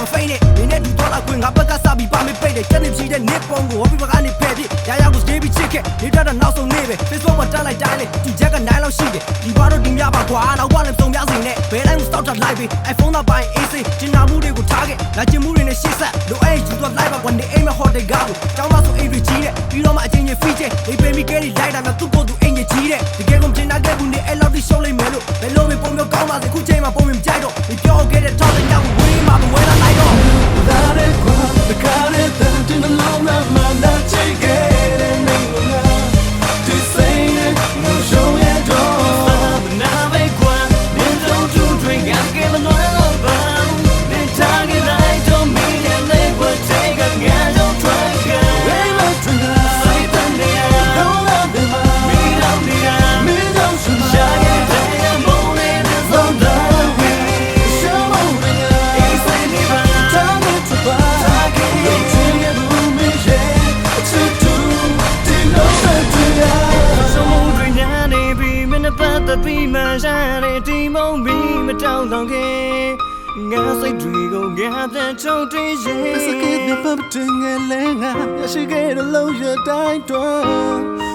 I'm faded နေနဲ့ဒီတော့လာခွင့်ငါဘက်ကစပြီးပါမေးပိတ်တယ်ချက်နေဖြီးတဲ့နေပုံကိုဝပြီးဘကနေဖဲ့ပြရာရာကိုစတေးပြီးချစ်ခဲ့နေတတ်တဲ့နောက်ဆုံးနေပဲ Facebook မှာတက်လိုက်တိုင်းလေဒီချက်က9လောက်ရှိတယ်ဒီဘာတော့ဒီမြပါကွာနောက်ဘလည်းစုံပြစီနဲ့ဘယ်တိုင်းကို stop ထားလိုက်ပြီ iPhone သားပိုင်း AC ကျင်နာမှုတွေကိုထားခဲ့လာကျင်မှုတွေနဲ့ရှေ့ဆက်လိုအဲ့ယူတော့လိုက်ပါကွာနေအိမ်မှာ hotel ကားကိုကျောင်းမဆိုအိမ်တွေကြီးတဲ့ပြီးတော့မှအချင်းချင်း feature နေပေးမိကဲနေလိုက်တာမှသူ့ကိုယ်သူအိမ်ကြီးကြီးတဲ့တကယ်ကုန်ကျင်နာခဲ့ဘူးနေအဲ့လောက်ထိရှုံးလိုက်မယ်လို့ဘယ်လိုပဲပုံမျိုးကောင်းပါစေခုချိန်မှာပုံမြင်ကြိုက်တော့ဒီပြောခဲ့တဲ့ talk တဲ့ညကိုဝေးမှာမဝဲလာလိုက်တော့ဒါတဲ့ကွာတကားတဲ့တန်တင်လုံးလာမှလာချေခဲ့တဲ့နေငါဒီစိတ်နဲ့ငါရှုံးရတော့နာပဲကွာမင်းတို့သူတွေငါကဲမလို့တော့ဘာနေထားခဲ့လိုက်တော့မင်းရဲ့လေးဝတ်တဲ့ကငါတော့ထွက်ခဲ့ Way my trigger စိတ်တန်နေရတော့လာတယ်မင်းတော့နေရမင်းတော့ရှုံးရှာခဲ့တဲ့မုန်းနေတဲ့ဆုံးတော့ဝေးရှုံးမနေရအေးစိတ်နေပါတောင်းနေချပါလို့ချင်ရဘူးမင်းရဲ့အချစ်တူဒီလုံးဆက်ကြရဆုံးတွေညာနေပြီးမင်းပတ်သက်ပြီးမှရှာတဲ့ဒီမုန်းပြီးမတောင်းတော့ခဲ့ငါစိတ်တွေကိုငါတဲ့ချုံတွေ့ရဲ့စကေးပြပတ်တင်ငယ်လဲငါရရှိခဲ့တဲ့လို့ရတိုင်းတော့